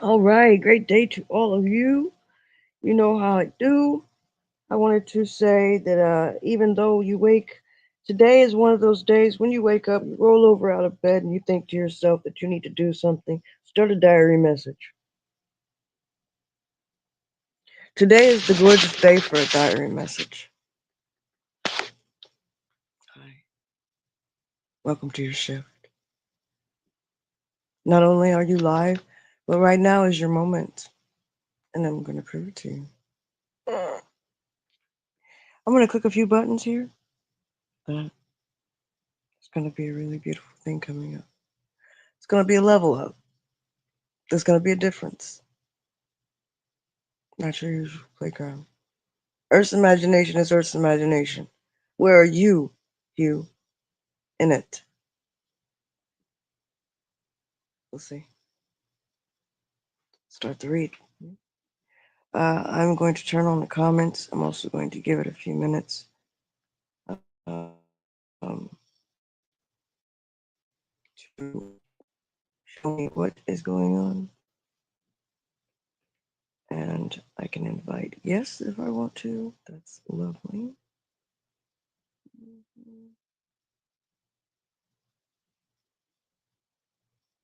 All right, great day to all of you. You know how I do. I wanted to say that even though today is one of those days when you wake up, you roll over out of bed, and you think to yourself that you need to do something. Start a diary message. Today is the gorgeous day for a diary message. Hi, welcome to your shift. Not only are you live, but right now is your moment, and I'm going to prove it to you. I'm going to click a few buttons here, but it's going to be a really beautiful thing coming up. It's going to be a level up. There's going to be a difference. Not your usual playground. Earth's imagination is Earth's imagination. Where are you, in it? We'll see. Start the read. I'm going to turn on the comments. I'm also going to give it a few minutes to show me what is going on. And I can invite yes if I want to. That's lovely.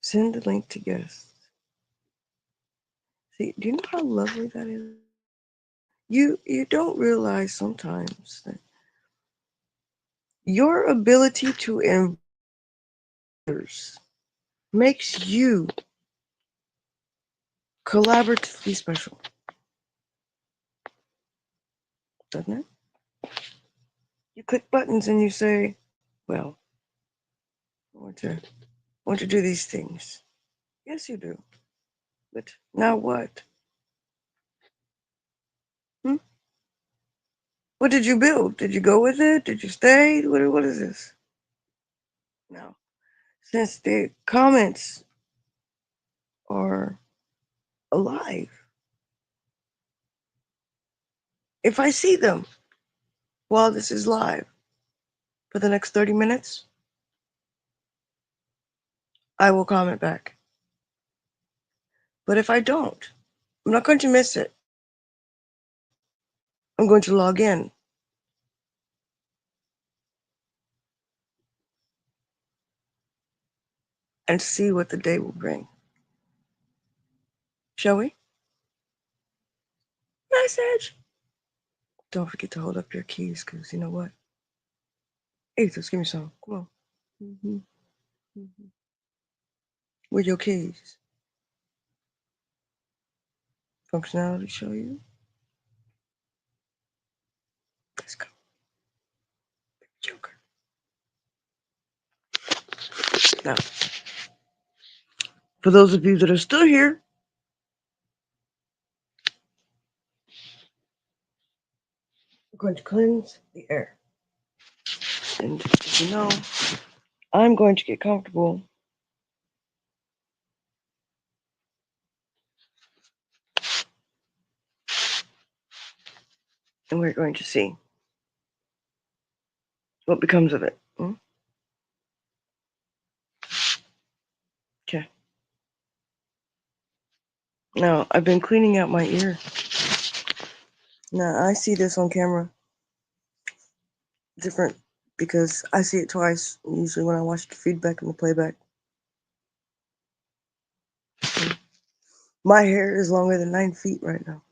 Send the link to guests. See, do you know how lovely that is? You don't realize sometimes that your ability to invite others makes you collaboratively special, doesn't it? You click buttons and you say, well, I want to do these things. Yes, you do. But now what? Hmm? What did you build? Did you go with it? Did you stay? What is this? Now, since the comments are alive, if I see them while this is live for the next 30 minutes, I will comment back. But if I don't, I'm not going to miss it. I'm going to log in and see what the day will bring. Shall we? Message. Don't forget to hold up your keys, because you know what? Hey, just give me some. Come on. Mm-hmm. Mm-hmm. Where your keys? Functionality show you? Let's go. Joker. Now, for those of you that are still here, we're going to cleanse the air. And as you know, I'm going to get comfortable and we're going to see what becomes of it. Okay. Now, I've been cleaning out my ear. Now, I see this on camera different because I see it twice, usually when I watch the feedback and the playback. My hair is longer than 9 feet right now.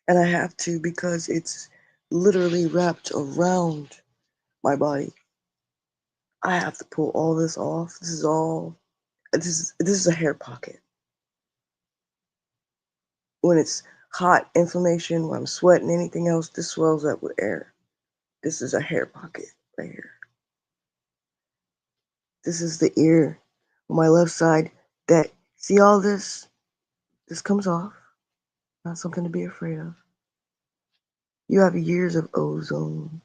And I have to because it's literally wrapped around my body. I have to pull all this off. This is a hair pocket. When it's hot, inflammation, when I'm sweating, anything else, this swells up with air. This is a hair pocket right here. This is the ear on my left side that, see all this? This comes off. Not something to be afraid of. You have years of ozone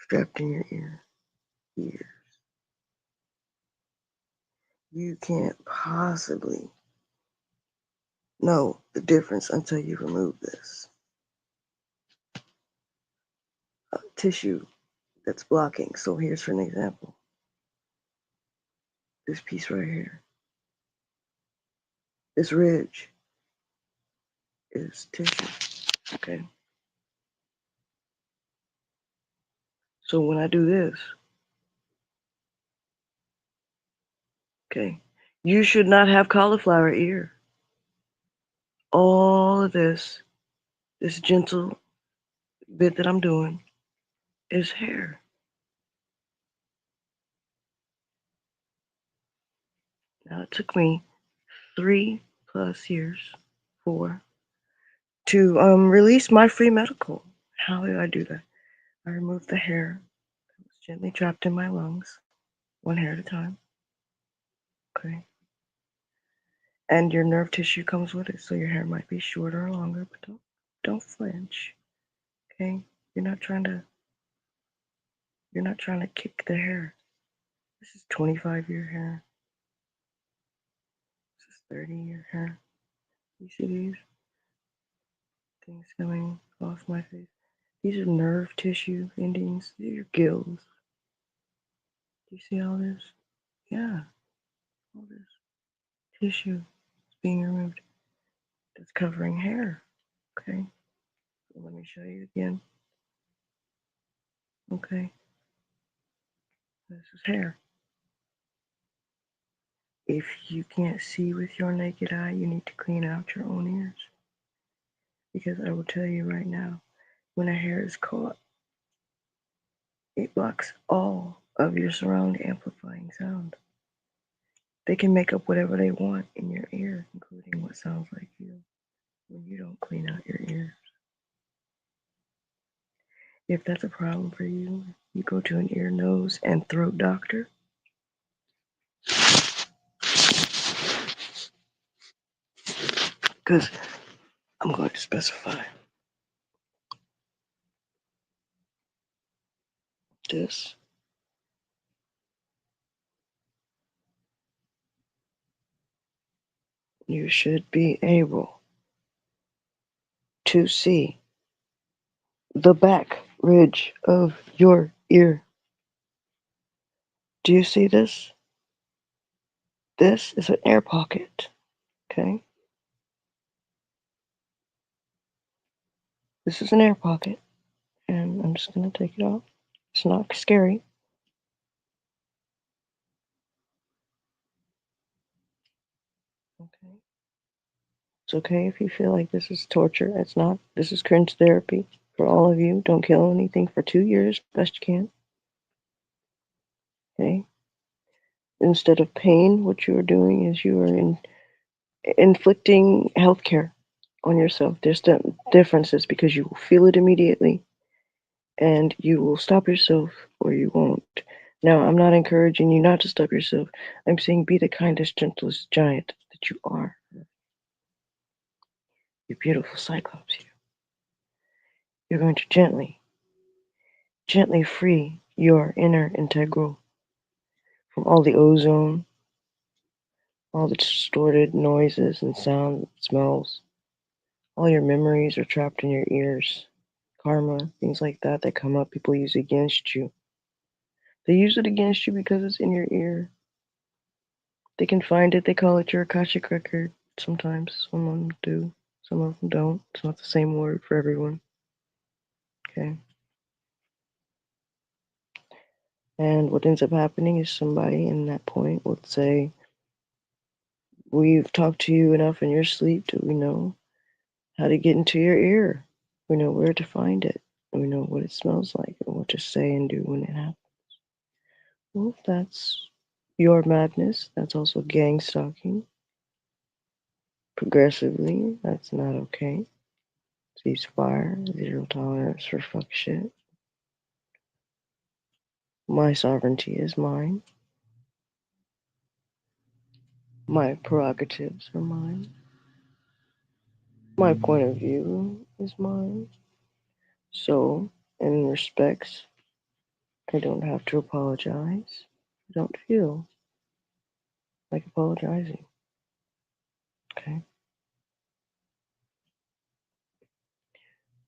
strapped in your ear. Years. You can't possibly know the difference until you remove this tissue that's blocking. So here's for an example. This piece right here. This ridge is tissue. Okay. So when I do this, okay, you should not have cauliflower ear. All of this gentle bit that I'm doing is hair. Now it took me 3+ years, four, to release my free medical. How did I do that? I removed the hair that was gently trapped in my lungs, one hair at a time. Okay. And your nerve tissue comes with it, so your hair might be shorter or longer, but don't flinch. Okay? You're not trying to you're not trying to kick the hair. This is 25-year hair. This is 30-year hair. You see these things coming off my face? These are nerve tissue endings. These are your gills. Do you see all this? Yeah, all this tissue is being removed. That's covering hair. Okay, so let me show you again. Okay, this is hair. If you can't see with your naked eye, you need to clean out your own ears. Because I will tell you right now, when a hair is caught, it blocks all of your surround amplifying sound. They can make up whatever they want in your ear, including what sounds like you, when you don't clean out your ears. If that's a problem for you, you go to an ear, nose, and throat doctor. Because I'm going to specify this. You should be able to see the back ridge of your ear. Do you see this? This is an air pocket. Okay? This is an air pocket. And I'm just going to take it off. It's not scary. Okay? It's okay if you feel like this is torture. It's not. This is cringe therapy for all of you. Don't kill anything for 2 years, best you can. Okay? Instead of pain, what you are doing is you are inflicting healthcare on yourself. There's differences because you will feel it immediately and you will stop yourself or you won't. Now, I'm not encouraging you not to stop yourself. I'm saying be the kindest, gentlest giant that you are. You beautiful cyclops. You're going to gently free your inner integral from all the ozone, all the distorted noises and sounds, smells. All your memories are trapped in your ears. Karma, things like that that come up, people use against you. They use it against you because it's in your ear. They can find it, they call it your Akashic record. Sometimes some of them do, some of them don't. It's not the same word for everyone. Okay. And what ends up happening is somebody in that point will say, we've talked to you enough in your sleep that we know how to get into your ear. We know where to find it. And we know what it smells like and what to say and do when it happens. Well, if that's your madness, that's also gang stalking. Progressively, that's not okay. Ceasefire, zero tolerance for fuck shit. My sovereignty is mine. My prerogatives are mine. My point of view is mine. So, in respects, I don't have to apologize. I don't feel like apologizing. Okay?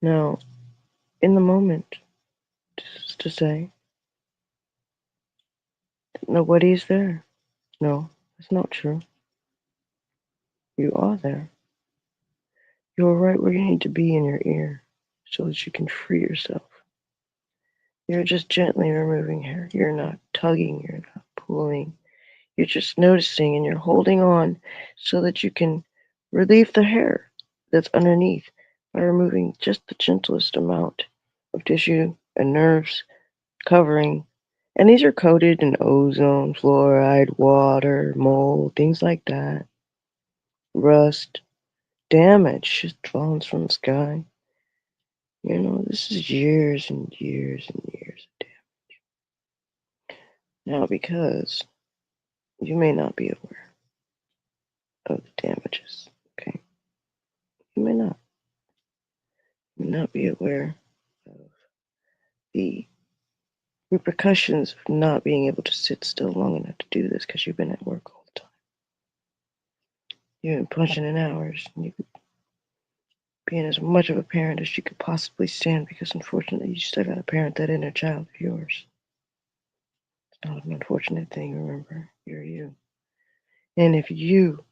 Now, in the moment, just to say, nobody's there. No, that's not true. You are there. You're right where you need to be in your ear so that you can free yourself. You're just gently removing hair. You're not tugging, you're not pulling. You're just noticing and you're holding on so that you can relieve the hair that's underneath by removing just the gentlest amount of tissue and nerves covering. And these are coated in ozone, fluoride, water, mold, things like that. Rust, damage just falls from the sky. You know, this is years and years and years of damage. Now, because you may not be aware of the damages, okay? You may not be aware of the repercussions of not being able to sit still long enough to do this because you've been at work all the time. You've been punching in hours, and you could be as much of a parent as you could possibly stand because unfortunately you still got to parent that inner child of yours. It's not an unfortunate thing, remember. You're you. And if you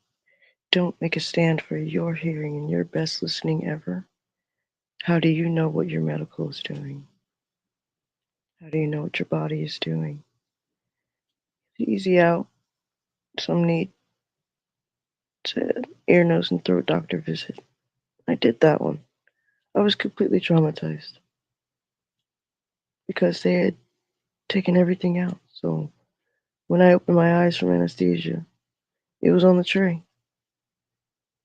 don't make a stand for your hearing and your best listening ever, how do you know what your medical is doing? How do you know what your body is doing? Easy out. Some need to ear, nose, and throat doctor visit. I did that one. I was completely traumatized because they had taken everything out. So when I opened my eyes from anesthesia, it was on the tray.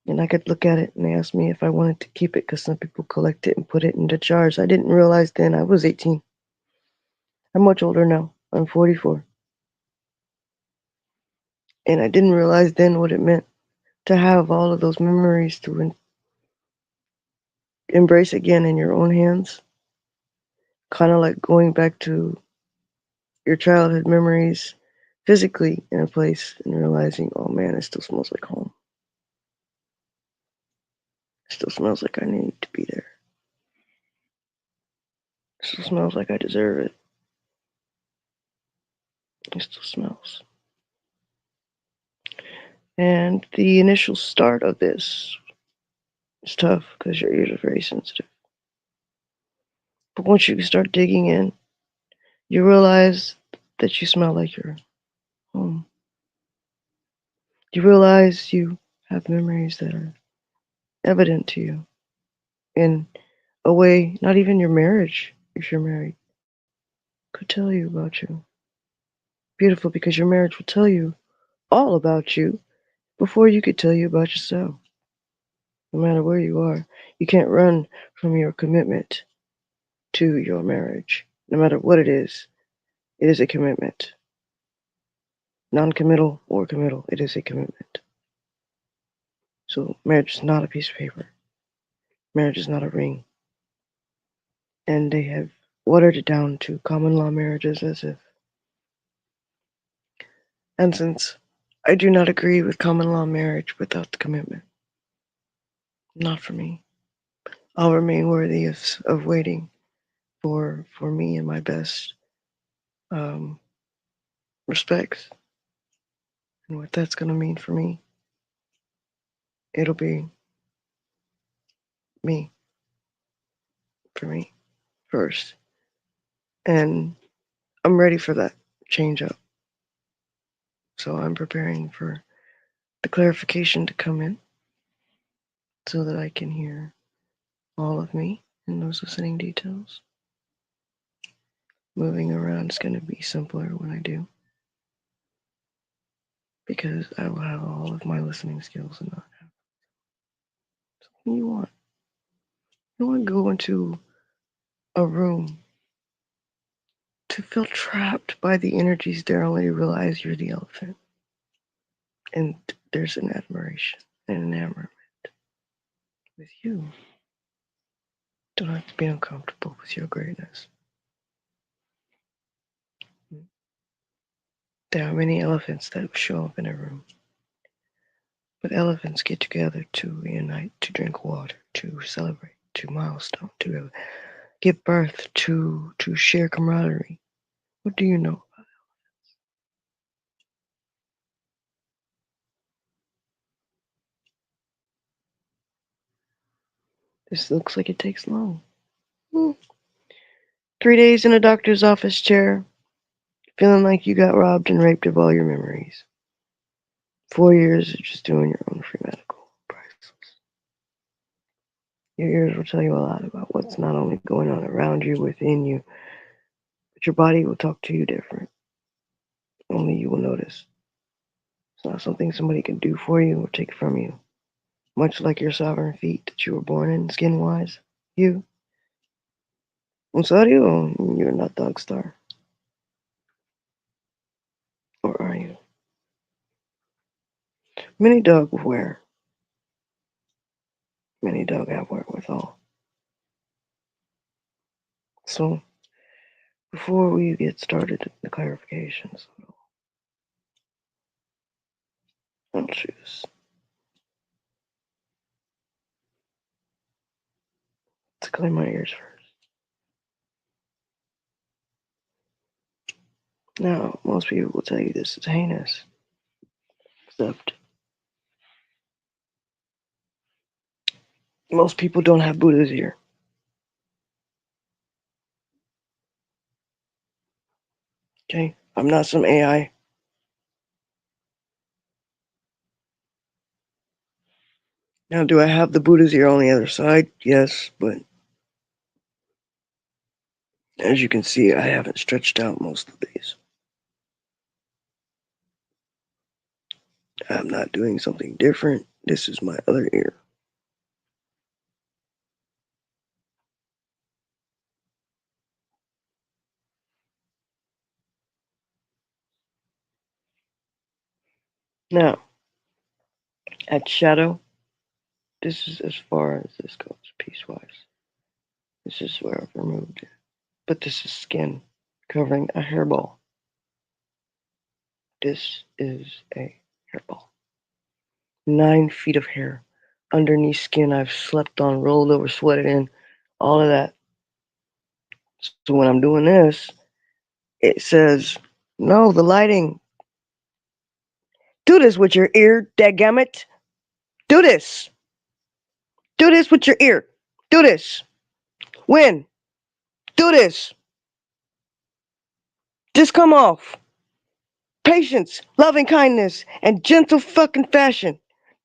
And I could look at it, and they asked me if I wanted to keep it because some people collect it and put it into jars. I didn't realize then I was 18. I'm much older now. I'm 44. And I didn't realize then what it meant to have all of those memories to embrace again in your own hands. Kind of like going back to your childhood memories physically in a place and realizing, oh man, it still smells like home. It still smells like I need to be there. It still smells like I deserve it. It still smells. And the initial start of this is tough because your ears are very sensitive. But once you start digging in, you realize that you smell like your home. You realize you have memories that are evident to you in a way not even your marriage, if you're married, could tell you about you. Beautiful because your marriage will tell you all about you before you could tell you about yourself. No matter where you are, you can't run from your commitment to your marriage. No matter what it is a commitment. Non committal or committal, it is a commitment. So, marriage is not a piece of paper, marriage is not a ring. And they have watered it down to common law marriages as if. And since I do not agree with common law marriage without the commitment, not for me. I'll remain worthy of waiting for me and my best um, respects and what that's going to mean for me. It'll be me, for me, first. And I'm ready for that change up. So I'm preparing for the clarification to come in so that I can hear all of me in those listening details. Moving around is going to be simpler when I do because I will have all of my listening skills and not have something you want. You want to go into a room to feel trapped by the energies there only to realize you're the elephant. And there's an admiration and enamorment with you. Don't have to be uncomfortable with your greatness. There are many elephants that show up in a room. But elephants get together to unite, to drink water, to celebrate, to milestone, to give birth, to share camaraderie. What do you know about This looks like it takes long. Hmm. 3 days in a doctor's office chair, feeling like you got robbed and raped of all your memories. 4 years of just doing your own free medical. Priceless. Your ears will tell you a lot about what's not only going on around you, within you, but your body will talk to you different. Only you will notice. It's not something somebody can do for you or take from you. Much like your sovereign feet that you were born in, skin wise. You, I'm sorry, you're not Dog Star. Or are you? Many dog wear. Many dog have wherewithal. So, before we get started, the clarifications, I'll choose to clean my ears first. Now, most people will tell you this is heinous, except most people don't have Buddha's ear. Okay? I'm not some AI. Now, do I have the Buddha's ear on the other side? Yes, but as you can see, I haven't stretched out most of these. I'm not doing something different. This is my other ear. Now, at shadow, this is as far as this goes, piece-wise. This is where I've removed it. But this is skin covering a hairball. This is a hairball. 9 feet of hair underneath skin I've slept on, rolled over, sweated in, all of that. So when I'm doing this, it says, no, the lighting. Do this with your ear, dadgummit. Do this. Do this with your ear. Do this. When? Do this. Just come off. Patience, loving kindness, and gentle fucking fashion.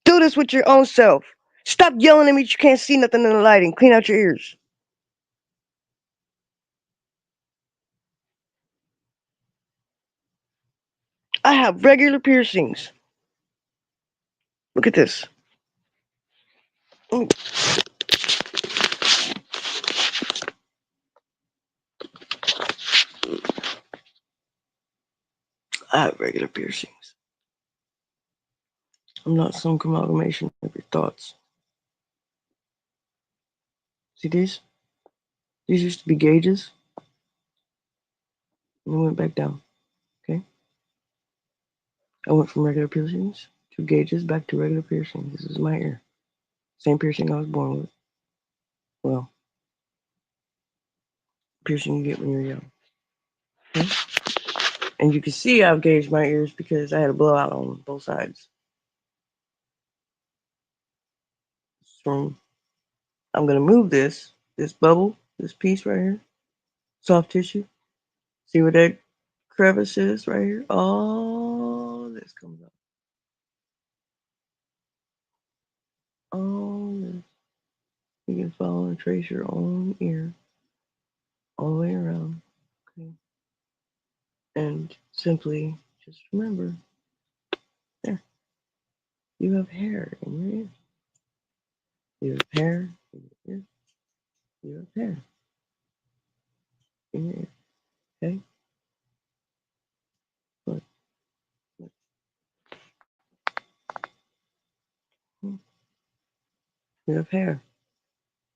Do this with your own self. Stop yelling at me that you can't see nothing in the lighting. Clean out your ears. I have regular piercings. Look at this. I have regular piercings. I'm not some amalgamation of your thoughts. See these? These used to be gauges. And they went back down. Okay? I went from regular piercings to gauges back to regular piercings. This is my ear. Same piercing I was born with. Well, piercing you get when you're young. Okay? And you can see I've gauged my ears because I had a blowout on both sides. From I'm gonna move this bubble, this piece right here, soft tissue. See where that crevice is right here? All this comes up. All this. You can follow and trace your own ear all the way around. Okay. And simply just remember, there, you have hair in your ear. You have hair in your ear. You have hair in your ear. Okay? Look, look. You have hair.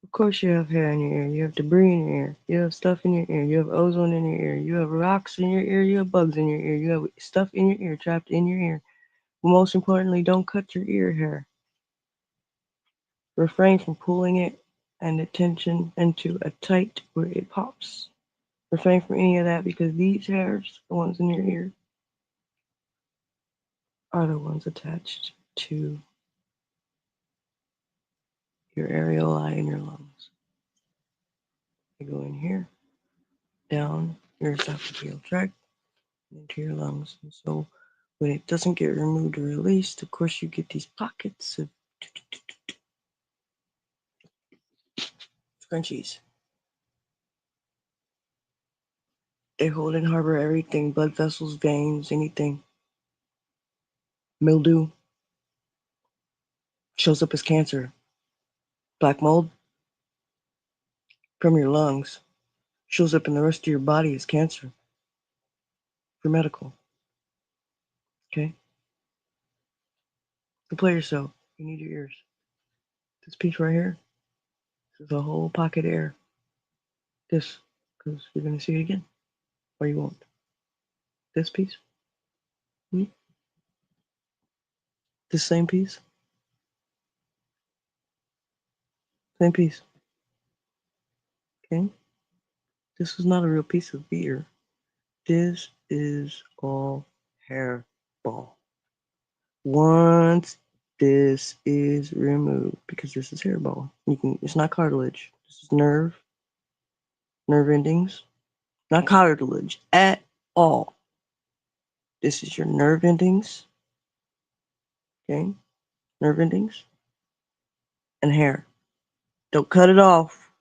Of course you have hair in your ear. You have debris in your ear. You have stuff in your ear. You have ozone in your ear. You have rocks in your ear. You have bugs in your ear. You have stuff in your ear trapped in your ear. But most importantly, don't cut your ear hair. Refrain from pulling it and the tension into a tight where it pops. Refrain from any of that because these hairs, the ones in your ear, are the ones attached to your areolae in your lungs. They go in here, down your esophageal tract, into your lungs. And so when it doesn't get removed or released, of course, you get these pockets of scrunchies. They hold and harbor everything: blood vessels, veins, anything. Mildew shows up as cancer. Black mold from your lungs shows up in the rest of your body as cancer. For medical. Okay? So play yourself. You need your ears. This piece right here, this is a whole pocket of air. This, because you're going to see it again. Or you won't. This piece. Hmm? This same piece. Same piece. Okay? This is not a real piece of beer. This is all hair ball. Once this is removed, because this is hairball, it's not cartilage. This is nerve endings, not cartilage at all. This is your nerve endings, okay? Nerve endings and hair. Don't cut it off.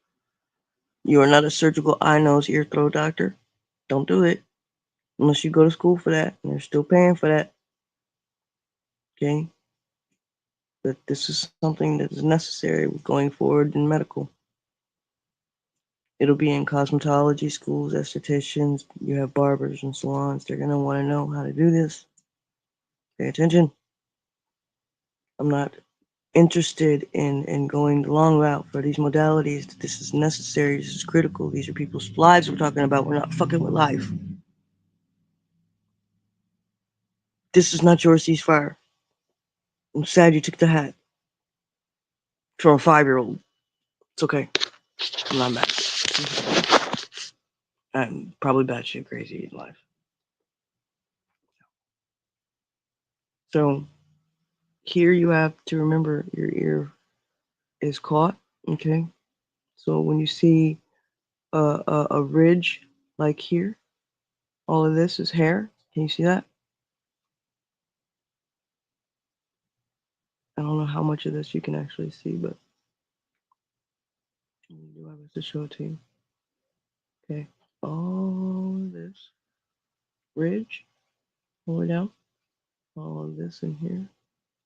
You are not a surgical eye, nose, ear, throat doctor. Don't do it unless you go to school for that, and they're still paying for that, okay? But this is something that is necessary going forward in medical. It'll be in cosmetology schools, estheticians, you have barbers and salons. They're going to want to know how to do this. Pay attention. I'm not interested in going the long route for these modalities. This is necessary. This is critical. These are people's lives we're talking about. We're not fucking with life. This is not your ceasefire. I'm sad you took the hat for a 5-year-old. It's okay. I'm not mad. I'm probably batshit crazy in life. So here you have to remember your ear is caught. Okay. So when you see a ridge like here, all of this is hair. Can you see that? I don't know how much of this you can actually see, but I'll do my best to show it to you. Okay. All of this ridge, all the way down. All of this in here,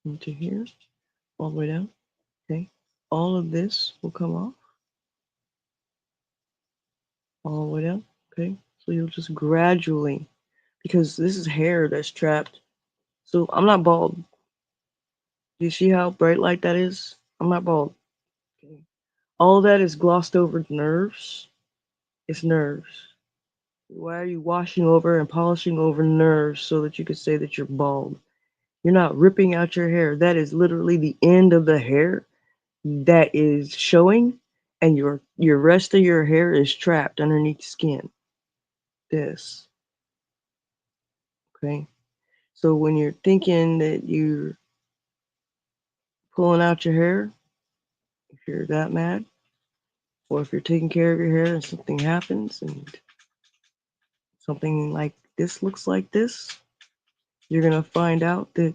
into here, all the way down. Okay. All of this will come off, all the way down. Okay. So you'll just gradually, because this is hair that's trapped. So I'm not bald. Do you see how bright light that is? I'm not bald. Okay. All that is glossed over nerves. It's nerves. Why are you washing over and polishing over nerves so that you could say that you're bald? You're not ripping out your hair. That is literally the end of the hair that is showing, and your rest of your hair is trapped underneath skin. This. Okay. So when you're thinking that you're pulling out your hair, if you're that mad, or if you're taking care of your hair and something happens and something like this looks like this, you're going to find out that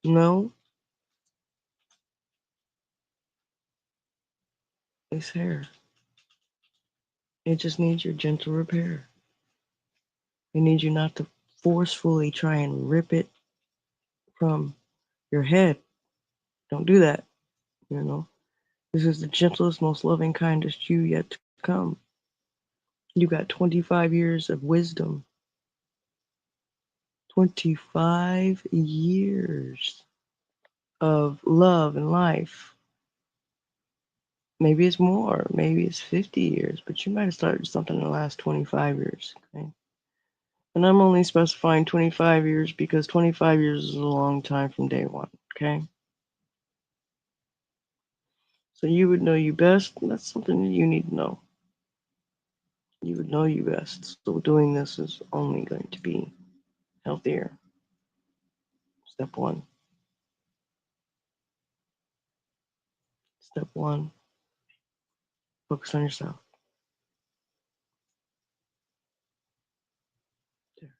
no, it's hair. It just needs your gentle repair. It needs you not to forcefully try and rip it from your head. Don't do that, you know. This is the gentlest, most loving, kindest you yet to come. You got 25 years of wisdom. 25 years of love and life. Maybe it's more, maybe it's 50 years, but you might have started something in the last 25 years. Okay? And I'm only specifying 25 years because 25 years is a long time from day one. Okay? So you would know you best. That's something that you need to know. You would know you best. So doing this is only going to be healthier. Step one. Step one, focus on yourself. There.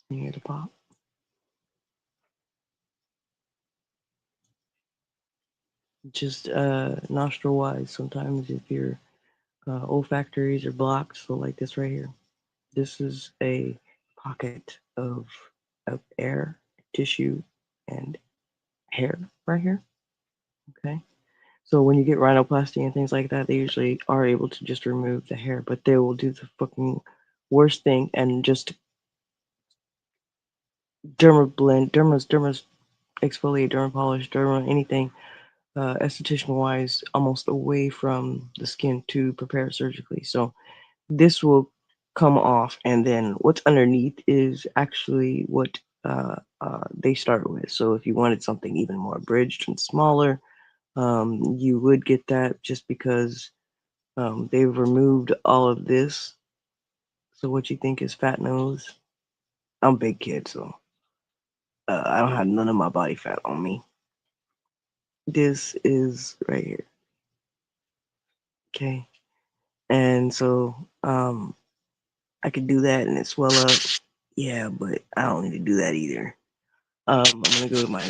You hear the pop? Just nostril wise, sometimes if your olfactories are blocked, so like this right here, this is a pocket of air, tissue, and hair right here. Okay. So when you get rhinoplasty and things like that, they usually are able to just remove the hair, but they will do the fucking worst thing and just dermas exfoliate, derma polish, derma anything esthetician wise, almost away from the skin to prepare surgically. So this will come off, and then what's underneath is actually what they start with. So if you wanted something even more abridged and smaller, you would get that just because they've removed all of this. So what you think is fat nose? I'm a big kid, so I don't have none of my body fat on me. This is right here, okay? And so I could do that and it swell up. Yeah, but I don't need to do that either. I'm gonna go to my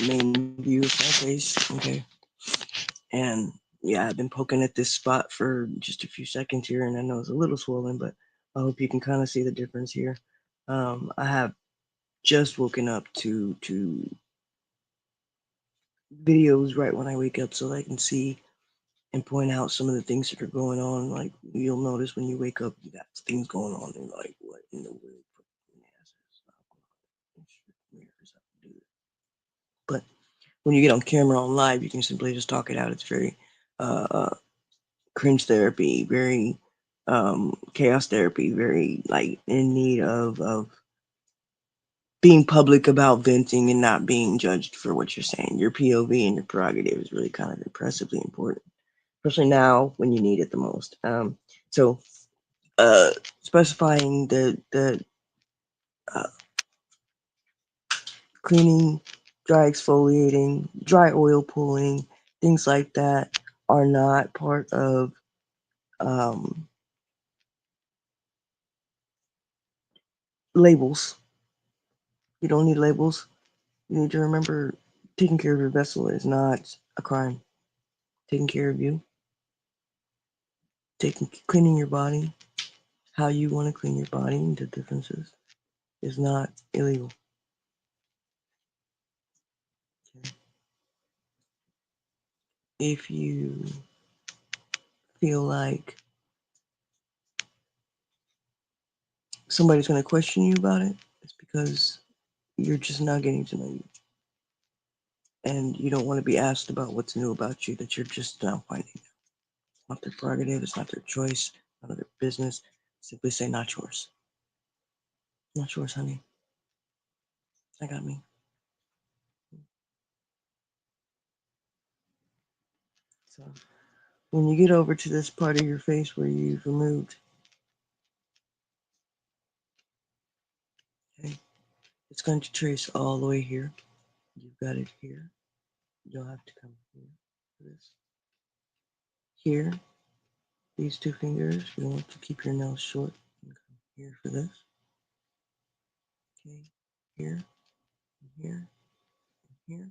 main view of my face, okay? And yeah, I've been poking at this spot for just a few seconds here, and I know it's a little swollen, but I hope you can kind of see the difference here. I have just woken up to videos right when I wake up so that I can see and point out some of the things that are going on. Like you'll notice when you wake up, you got things going on, and like, what in the world? But when you get on camera on live, you can simply just talk it out. It's very uh, cringe therapy, very chaos therapy, very like in need of being public about venting and not being judged for what you're saying. Your POV and your prerogative is really kind of impressively important, especially now when you need it the most. So uh, specifying the uh, cleaning, dry exfoliating, dry oil pulling, things like that are not part of um, labels. You don't need labels. You need to remember taking care of your vessel is not a crime. Taking care of you, cleaning your body, how you want to clean your body, and the differences is not illegal. Okay? If you feel like somebody's going to question you about it, it's because you're just not getting to know you. And you don't want to be asked about what's new about you that you're just now finding out. It's not their prerogative, it's not their choice, none of their business. Simply say, not yours. Not yours, honey. I got me. So when you get over to this part of your face where you've removed, okay, it's going to trace all the way here. You've got it here. You'll have to come here for this. Here, these two fingers, you want to keep your nails short and come here for this. Okay, here, and here, and here.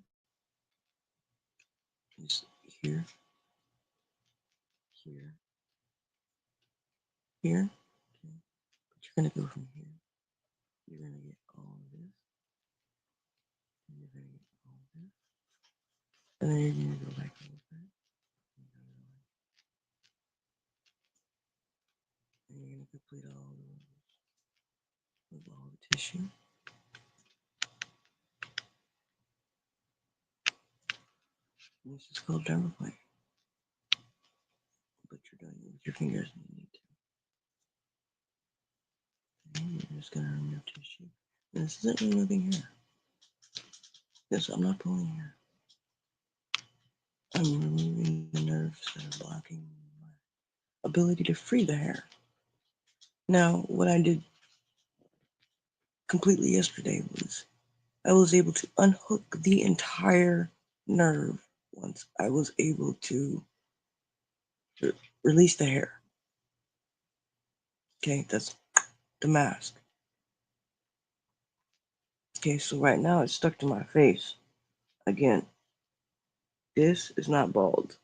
Just here, here, here. Okay, but you're gonna go from here. You're gonna get all of this, and you're gonna get all of this, and then you're gonna go back a little bit. And you're gonna complete all the tissue. And this is called dermaplane, but you're doing it with your fingers when you need to. Okay, you're just gonna remove tissue. And this isn't removing hair. Yes, I'm not pulling here. I'm removing the nerves that are blocking my ability to free the hair. Now, what I did completely yesterday was I was able to unhook the entire nerve once I was able to release the hair. Okay, that's the mask. Okay, so right now it's stuck to my face. Again, this is not bald.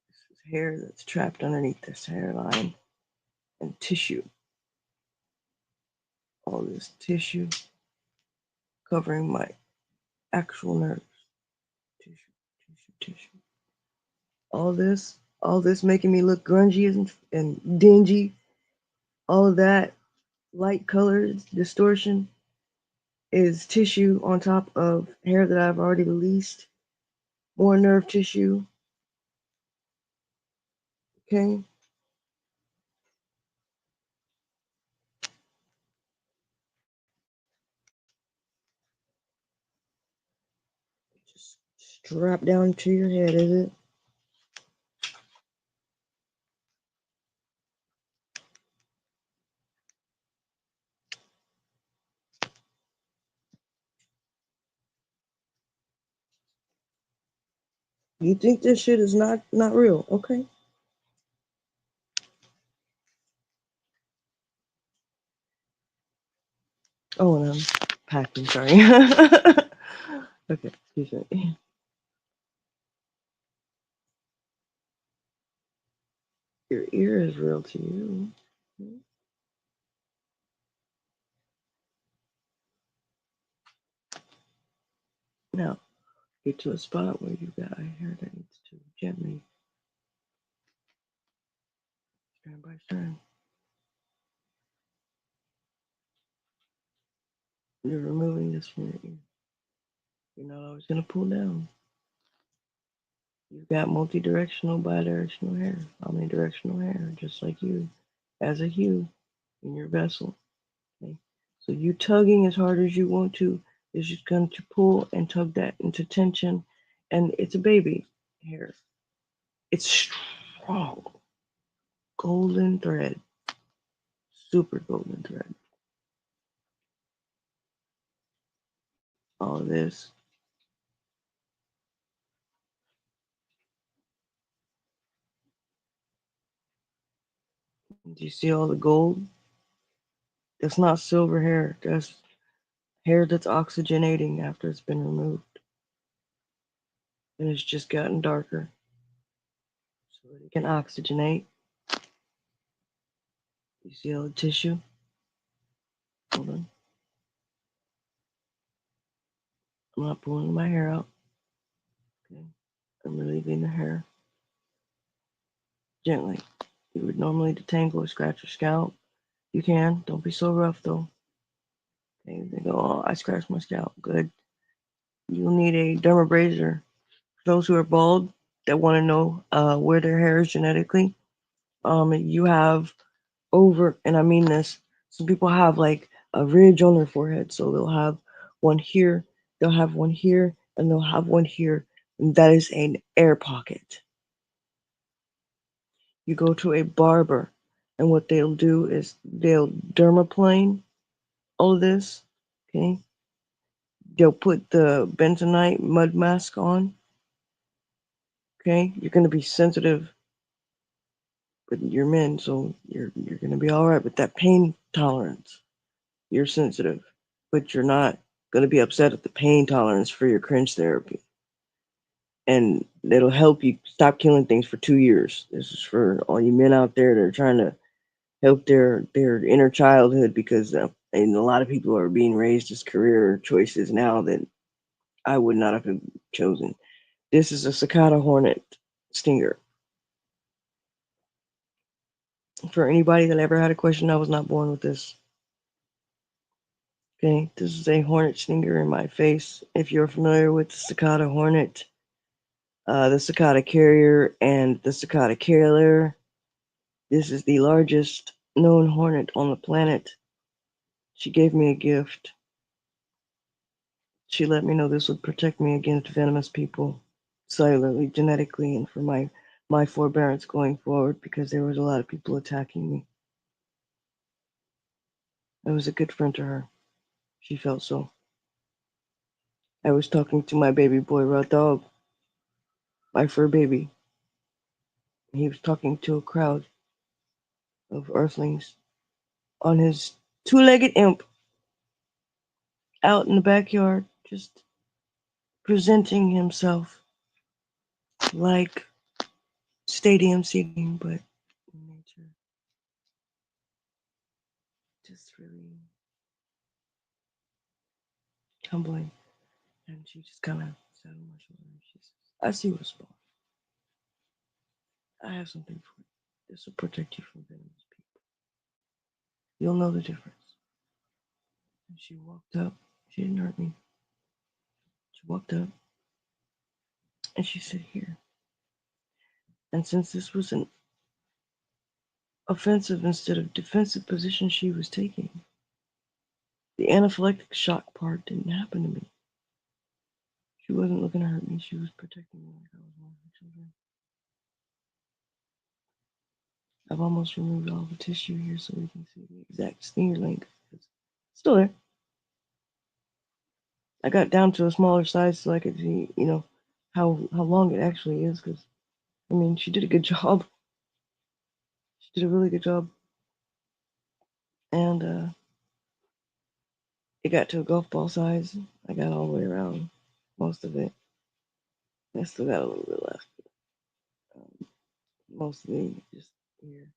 This is hair that's trapped underneath this hairline and tissue. All this tissue covering my actual nerves. Tissue, tissue. All this making me look grungy and dingy. All of that light colors distortion is tissue on top of hair that I've already released. More nerve tissue. Okay, just strap down to your head, is it? You think this shit is not real? Okay. Oh, and I'm packing. Sorry. Okay, excuse me. Your ear is real to you. Now, get to a spot where you got a hair that needs to gently, strand by strand. You're removing this from your ear. You're not always gonna pull down. You've got multi-directional, bi-directional hair, omnidirectional hair, just like you, as a hue in your vessel. Okay? So you tugging as hard as you want to is just going to pull and tug that into tension, and it's a baby hair. It's strong, golden thread, super golden thread. All of this. Do you see all the gold? That's not silver hair. That's hair that's oxygenating after it's been removed, and it's just gotten darker so that it can oxygenate. You see all the tissue? Hold on. I'm not pulling my hair out. Okay. I'm relieving the hair gently. You would normally detangle or scratch your scalp. You can. Don't be so rough though. Okay. They go, oh, I scratched my scalp. Good. You'll need a dermabraser. For those who are bald that want to know where their hair is genetically, you have over, and I mean this, some people have like a ridge on their forehead. So they'll have one here, they'll have one here, and they'll have one here. And that is an air pocket. You go to a barber, and what they'll do is they'll dermaplane all of this. Okay. They'll put the bentonite mud mask on. Okay. You're gonna be sensitive, but you're men, so you're gonna be all right with that pain tolerance. You're sensitive, but you're not gonna be upset at the pain tolerance for your cringe therapy. And it'll help you stop killing things for 2 years. This is for all you men out there that are trying to help their inner childhood, because and a lot of people are being raised as career choices now that I would not have chosen. This is a cicada hornet stinger. For anybody that ever had a question, I was not born with this. Okay, this is a hornet stinger in my face. If you're familiar with the cicada hornet, the cicada carrier, and the cicada carrier, this is the largest known hornet on the planet. She gave me a gift. She let me know this would protect me against venomous people, cellularly, genetically, and for my forbearance going forward because there was a lot of people attacking me. I was a good friend to her. She felt so. I was talking to my baby boy, Raw Dog, my fur baby. He was talking to a crowd of earthlings on his two-legged imp out in the backyard, just presenting himself like stadium seating, but in nature, just really humbling. And she just kind of sat on my shoulder and she says, I see what's wrong. I have something for you. This will protect you from venomous people. You'll know the difference. And she walked up. She didn't hurt me. She walked up and she said, Here. And since this was an offensive instead of defensive position she was taking, the anaphylactic shock part didn't happen to me. She wasn't looking to hurt me. She was protecting me like I was one of her children. I've almost removed all the tissue here so we can see the exact sneer length. It's still there. I got down to a smaller size so I could see, how long it actually is. Because I mean, she did a good job. She did a really good job, and it got to a golf ball size. I got all the way around most of it. I still got a little bit left. Um, Mostly just here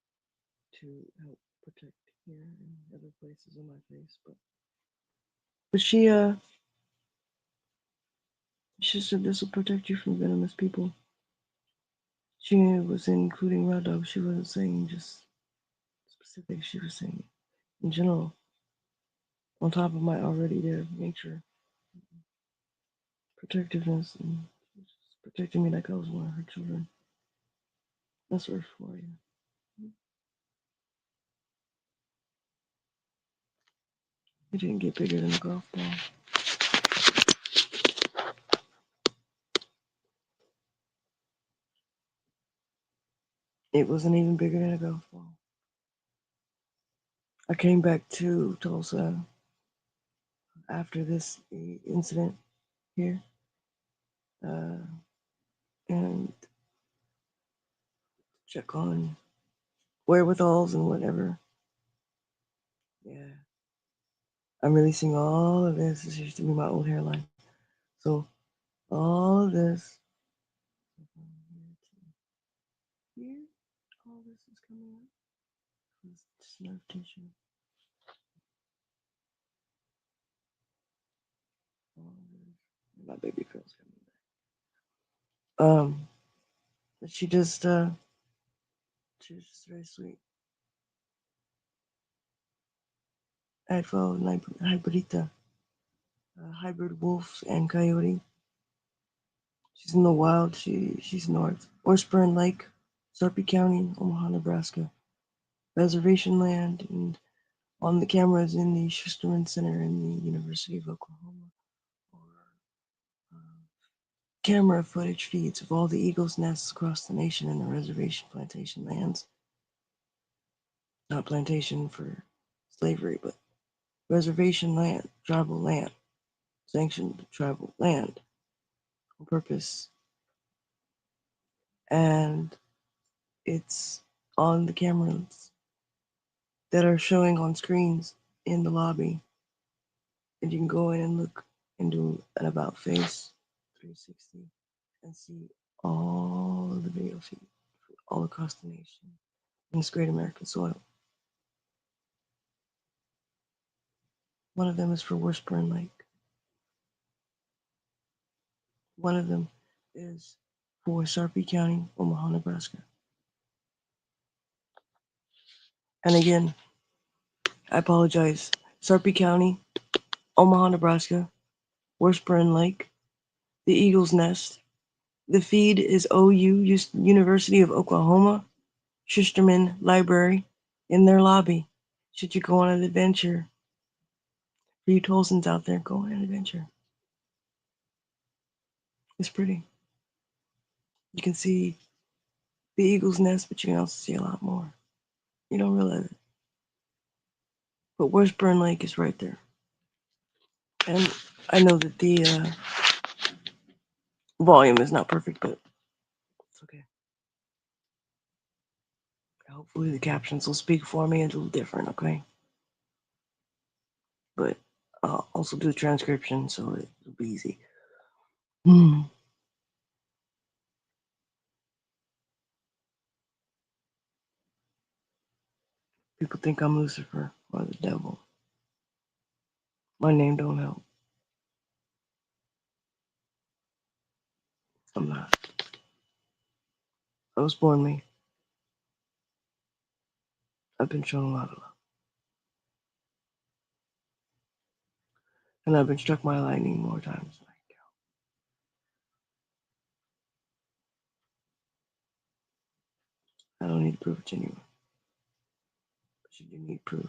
to help protect here and other places on my face. But she said this will protect you from venomous people. She was including raw dogs. She wasn't saying just specific. She was saying in general, on top of my already there nature protectiveness, and just protecting me like I was one of her children. That's Earth for you. It didn't get bigger than a golf ball. It wasn't even bigger than a golf ball. I came back to Tulsa after this incident here, uh, and check on wherewithals and whatever. Yeah, I'm releasing all of this. This used to be my old hairline. So all of this, from here to here, all this is coming up. This nerve tissue. All of this. My baby girl's coming back. She just, she was just very sweet. I followed an hybridita, hybrid wolf and coyote. She's in the wild. She's north. Washburn Lake, Sarpy County, Omaha, Nebraska. Reservation land, and on the cameras in the Schusterman Center in the University of Oklahoma, or camera footage feeds of all the eagles' nests across the nation in the reservation plantation lands. Not plantation for slavery, but reservation land, tribal land, sanctioned tribal land on purpose. And it's on the cameras that are showing on screens in the lobby. And you can go in and look and do an about face 360 and see all of the video feed all across the nation in this great American soil. One of them is for Washburn Lake. One of them is for Sarpy County, Omaha, Nebraska. And again, I apologize. Sarpy County, Omaha, Nebraska, Washburn Lake, the Eagle's Nest. The feed is OU, University of Oklahoma, Schusterman Library, in their lobby. Should you go on an adventure, for you Tolsons out there, go on an adventure. It's pretty. You can see the eagle's nest, but you can also see a lot more. You don't realize it. But Washburn Lake is right there. And I know that the volume is not perfect, but it's okay. Hopefully the captions will speak for me. It's a little different, okay? But I'll also do the transcription, so it'll be easy. Hmm. People think I'm Lucifer or the devil. My name don't help. I'm not. I was born me. I've been shown a lot of love. And I've been struck by lightning more times than I can count. I don't need to prove it to anyone. But you do need proof.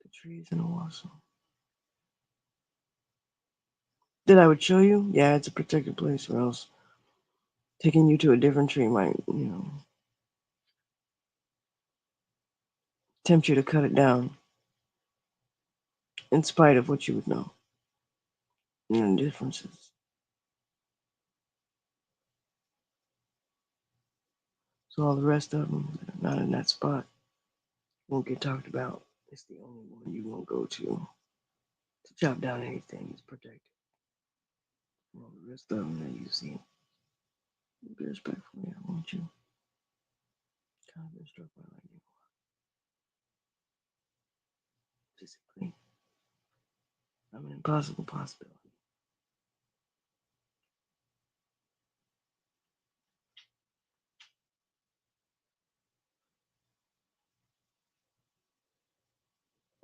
The trees in Owasso. That I would show you? Yeah, it's a protected place, or else taking you to a different tree might, tempt you to cut it down in spite of what you would know. The differences. So all the rest of them that are not in that spot won't get talked about. It's the only one you won't go to chop down anything. It's protected. All the rest of them that you see, be respectful, yeah, won't you? Kind of been struck by lightning physically. I'm an impossible possibility.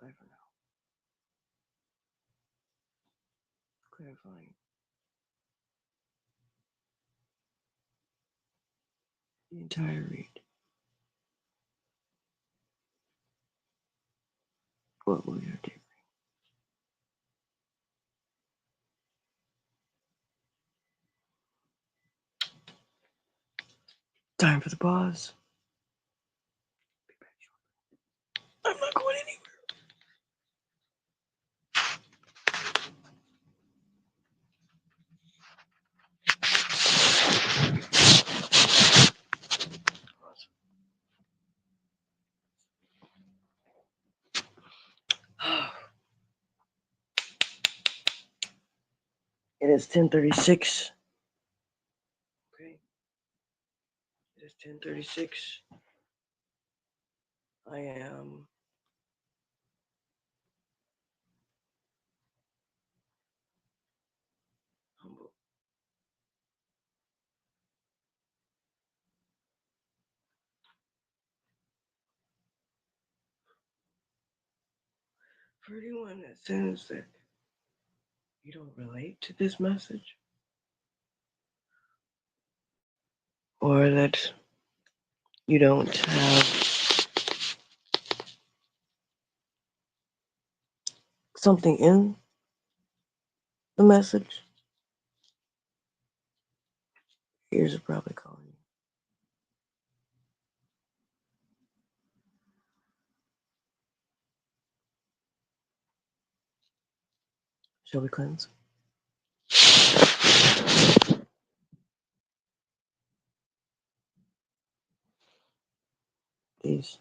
Bye for now. Clarifying the entire read. What will your take? Time for the pause. Be back shortly. I'm not going anywhere. It is 10:36. Okay. It is 10:36. I am humble. For anyone that says that you don't relate to this message, or that you don't have something in the message, ears are probably calling you. Shall we cleanse? These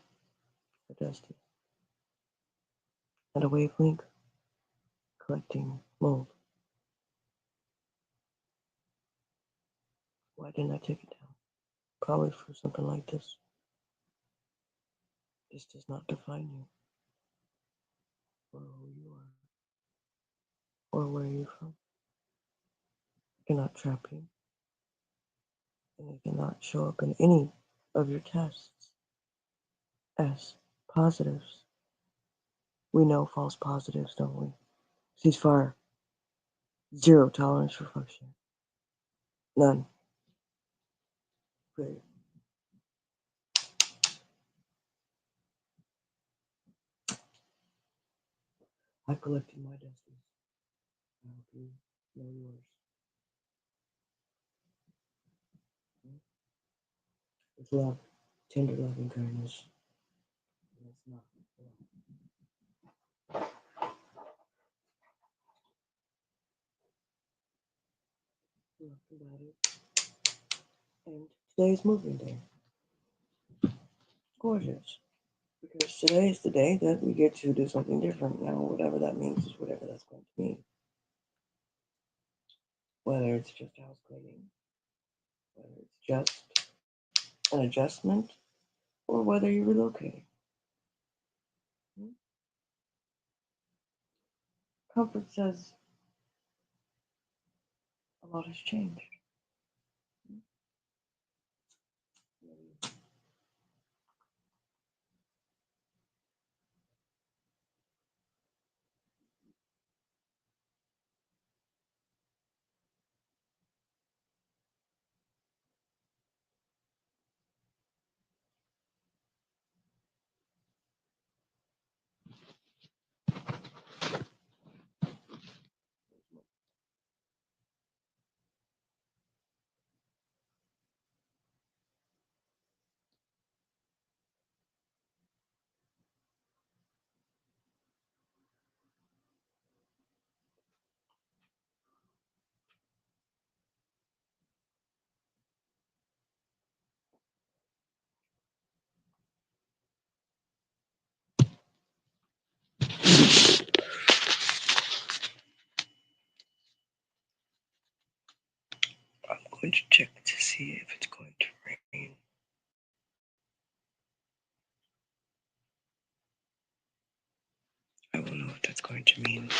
are dusty. And a wavelength collecting mold. Why didn't I take it down? Probably for something like this. This does not define you, or who you are, or where you're from. It cannot trap you, and it cannot show up in any of your tests as positives. We know false positives, don't we? Ceasefire. Zero tolerance for function. None. Great. I've collected my destiny. I hope you know yours. with love, tender love and kindness. And it's not. About it. And today's moving day. Gorgeous. Because today is the day that we get to do something different. Now, whatever that means is whatever that's going to mean. Whether it's just house cleaning, whether it's just an adjustment, or whether you're relocating. Hmm? Comfort says a lot has changed. I'm going to check to see if it's going to rain. I will know what that's going to mean.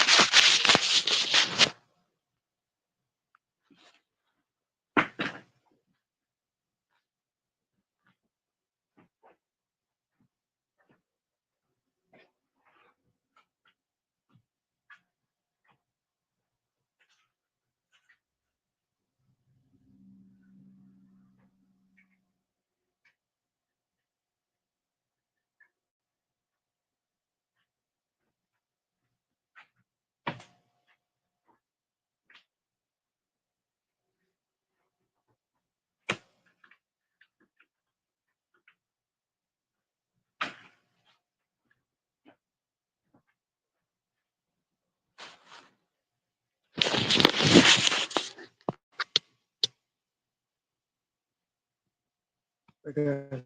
Regardless.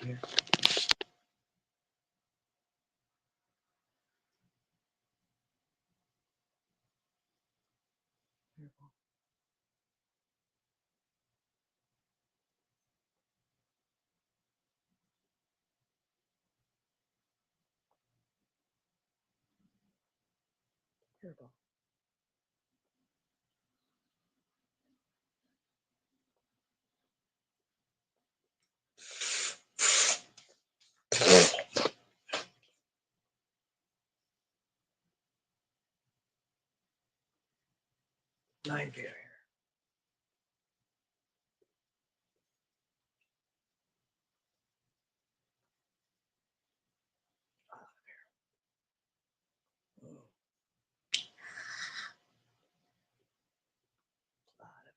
Here. Careful. Careful. 9 feet. Oh, a lot of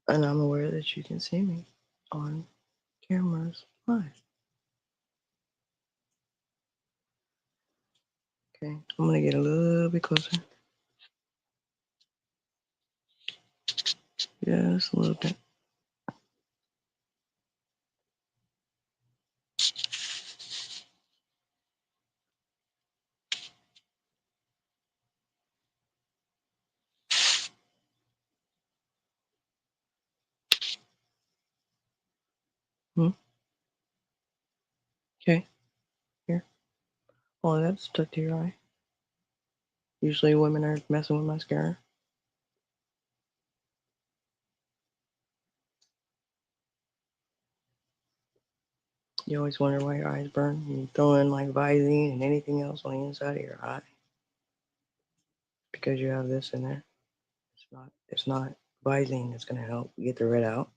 air. And I'm aware that you can see me on cameras live. Okay, I'm gonna get a little bit closer. Just a little bit. Hmm? Okay, here. Oh, that's stuck to your eye. Usually women are messing with mascara. You always wonder why your eyes burn. You throw in like Visine and anything else on the inside of your eye because you have this in there. It's not Visine that's gonna help get the red out.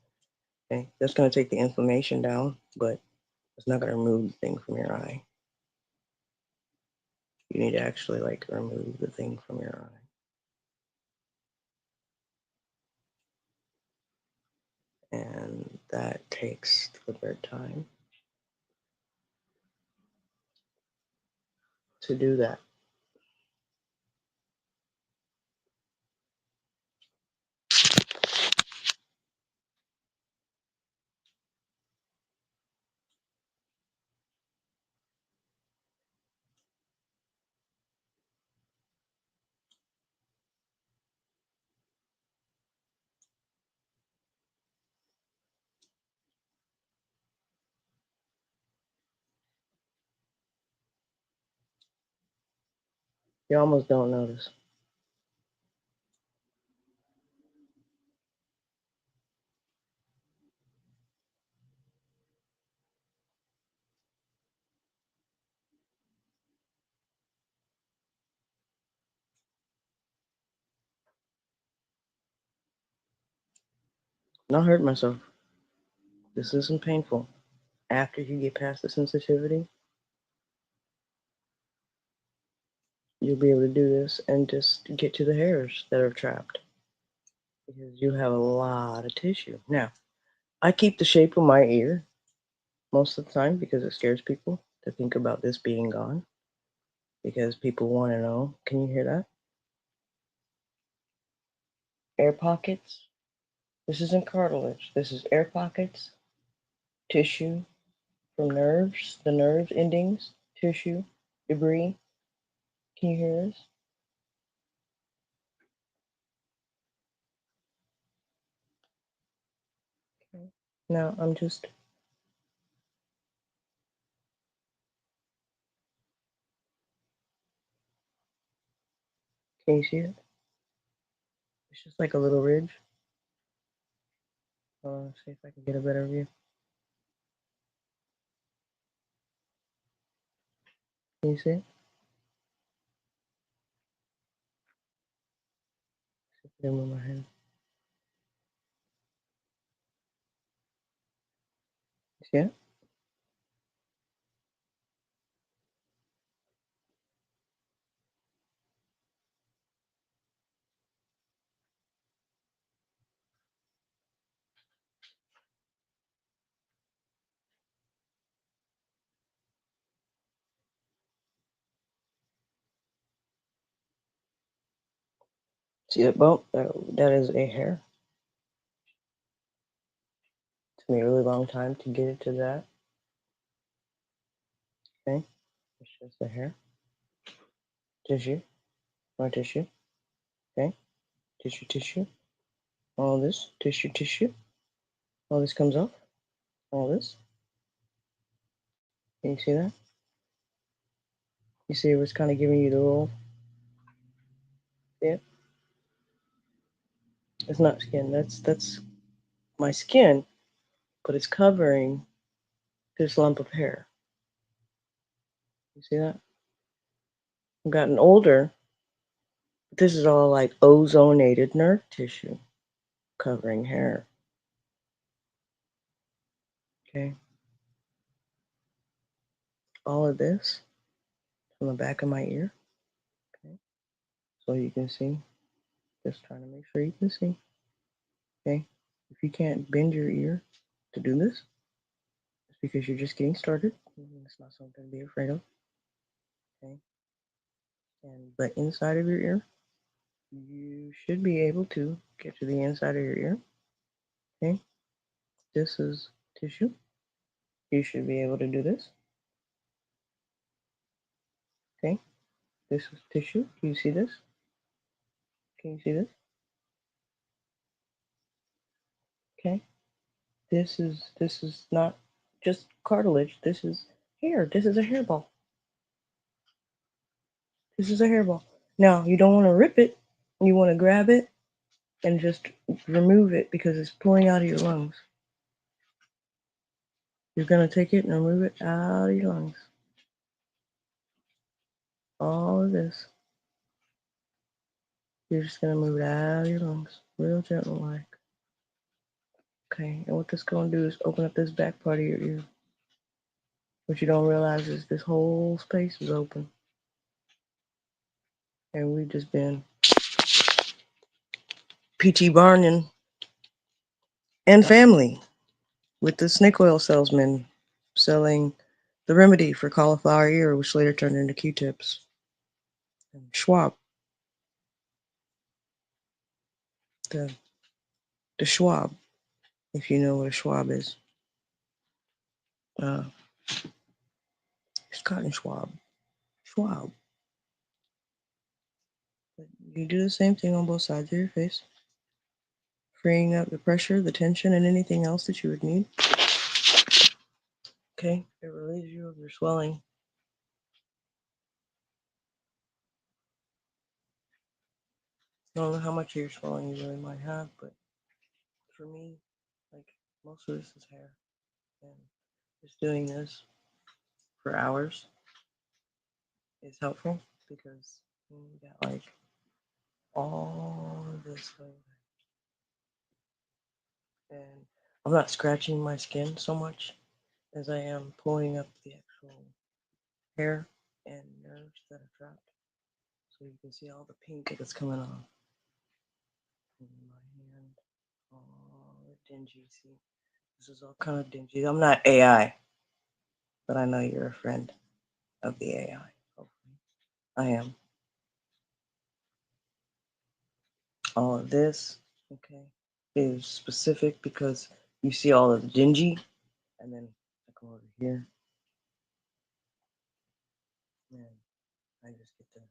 Okay, that's gonna take the inflammation down, but it's not gonna remove the thing from your eye. You need to actually like remove the thing from your eye. And that takes deliberate time to do that. You almost don't notice. Not hurt myself. This isn't painful. After you get past the sensitivity, you'll be able to do this and just get to the hairs that are trapped because you have a lot of tissue. Now, I keep the shape of my ear most of the time because it scares people to think about this being gone because people want to know. Can you hear that? Air pockets. This isn't cartilage. This is air pockets, tissue from nerves, the nerve endings, tissue, debris. Can you hear this? Okay. Now I'm just, can you see it? It's just like a little ridge. See if I can get a better view. Can you see it? See if I can move my hand. You see it? See that bump? That is a hair. It took me a really long time to get it to that. Okay, it's just a hair. Tissue, more tissue. Okay, tissue, tissue. All this, tissue, tissue. All this comes off. All this. Can you see that? You see it was kind of giving you the roll. Yeah, it's not skin. That's my skin, but it's covering this lump of hair. You see that? I've gotten older. But this is all like ozonated nerve tissue covering hair. Okay, all of this from the back of my ear. Okay, so you can see. Just trying to make sure you can see. Okay, if you can't bend your ear to do this, it's because you're just getting started. It's not something to be afraid of. Okay, and but inside of your ear, you should be able to get to the inside of your ear. Okay, this is tissue. You should be able to do this. Okay, this is tissue. Can you see this? Can you see this? Okay, this is not just cartilage. This is hair. This is a hairball. This is a hairball. Now, you don't want to rip it. You want to grab it and just remove it because it's pouring out of your lungs. You're going to take it and remove it out of your lungs. All of this. You're just going to move it out of your lungs. Real gentle like. Okay, and what this going to do is open up this back part of your ear. What you don't realize is this whole space is open. And we've just been P.T. Barnum and family with the snake oil salesman selling the remedy for cauliflower ear, which later turned into Q-tips. And Schwab, the Schwab, if you know what a Schwab is. Uh, it's cotton Schwab. Schwab. But you do the same thing on both sides of your face, freeing up the pressure, the tension, and anything else that you would need. Okay, it relieves you of your swelling. I don't know how much of your swelling you really might have, but for me, like most of this is hair, and just doing this for hours is helpful because you got like all of this going on. And I'm not scratching my skin so much as I am pulling up the actual hair and nerves that are trapped. So you can see all the pink that's coming off in my hand. All dingy. See, this is all kind of dingy. I'm not AI, but I know you're a friend of the AI. Hopefully, I am. All of this, okay, is specific because you see all of the dingy, and then I come over here, and I just get to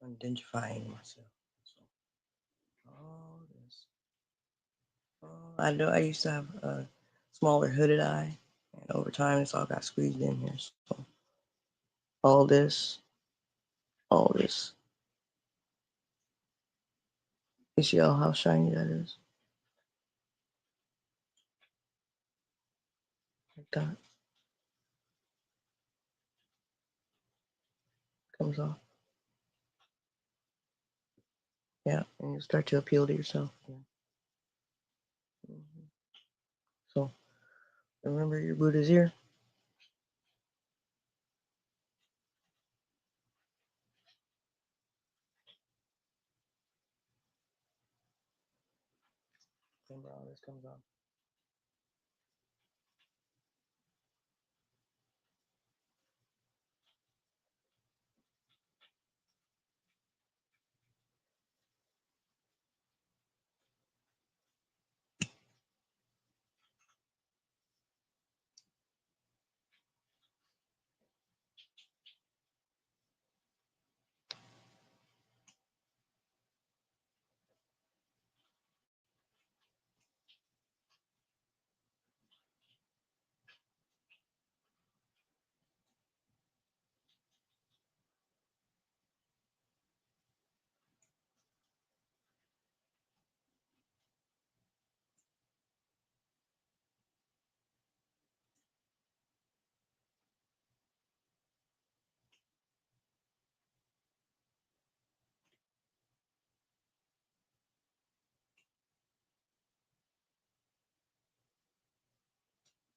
undingifying myself. So all this. I know I used to have a smaller hooded eye, and over time it's all got squeezed in here. So all this, all this. You see how shiny that is? Like that. Comes off. Yeah, and you start to appeal to yourself. Yeah. Hmm. So remember your Buddha's ear. Remember all this comes off.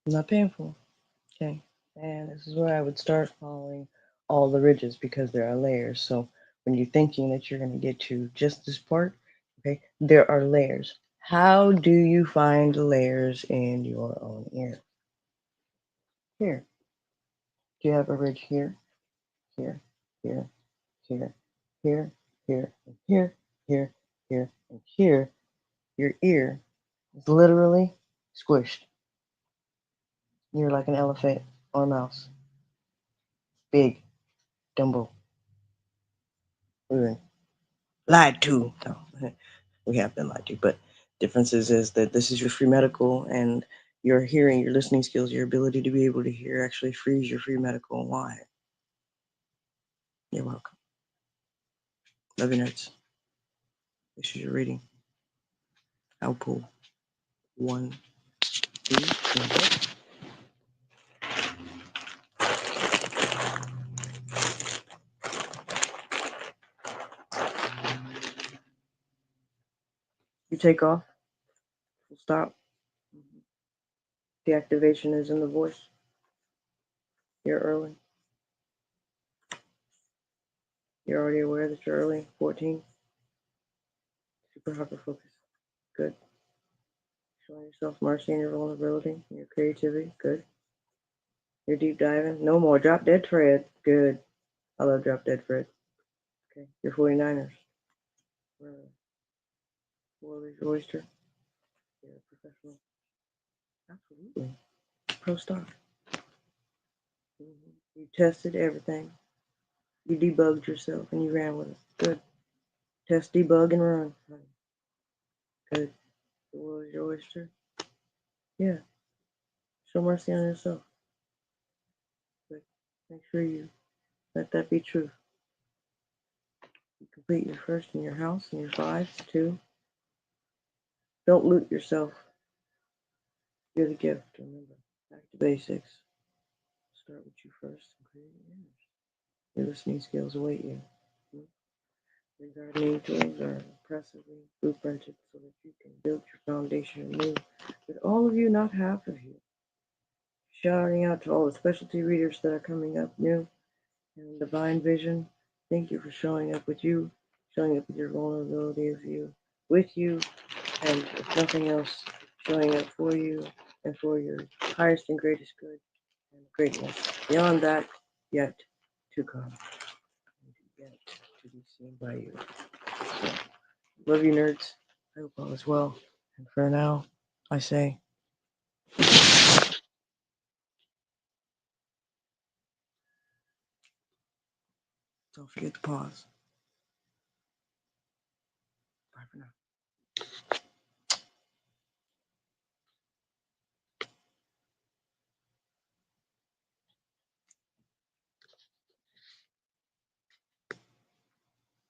Not painful. Okay. And this is where I would start following all the ridges because there are layers. So when you're thinking that you're going to get to just this part, okay, there are layers. How do you find the layers in your own ear? Here. Do you have a ridge here, here, here, here, here, here, and here, here, here, and here? Your ear is literally squished. You're like an elephant or a mouse. Big, Dumbo. We were lied to. No, we have been lied to. But differences is that this is your free medical and your hearing, your listening skills, your ability to be able to hear actually frees your free medical. And why? You're welcome. Love your nerds. This is your reading. I'll pull 1, 2, 3. You take off. Full stop. The activation is in the voice. You're early. You're already aware that you're early. 14. Super hyper focus. Good. Showing yourself mercy and your vulnerability and your creativity. Good. You're deep diving. No more. Drop dead Fred. Good. I love drop dead Fred. Okay. You're 49ers. World is your oyster. You're a professional. Absolutely. Pro star. You tested everything. You debugged yourself and you ran with it. Good. Test, debug, and run. Good. The world is your oyster. Yeah. Show mercy on yourself. But make sure you let that be true. You complete your first in your house and your 5s. 2. Don't loot yourself. You're the gift. Remember. Back to basics. Start with you first and create yours. Your listening skills await you. Your gardening tools are impressively blueprinted so that you can build your foundation anew. But all of you, not half of you. Shouting out to all the specialty readers that are coming up new and divine vision. Thank you for showing up with you, showing up with your vulnerability of you, with you, and if nothing else, showing up for you and for your highest and greatest good and greatness. Beyond that, yet to come, and yet to be seen by you. So, love you, nerds. I hope all is well. And for now, I say, don't forget to pause.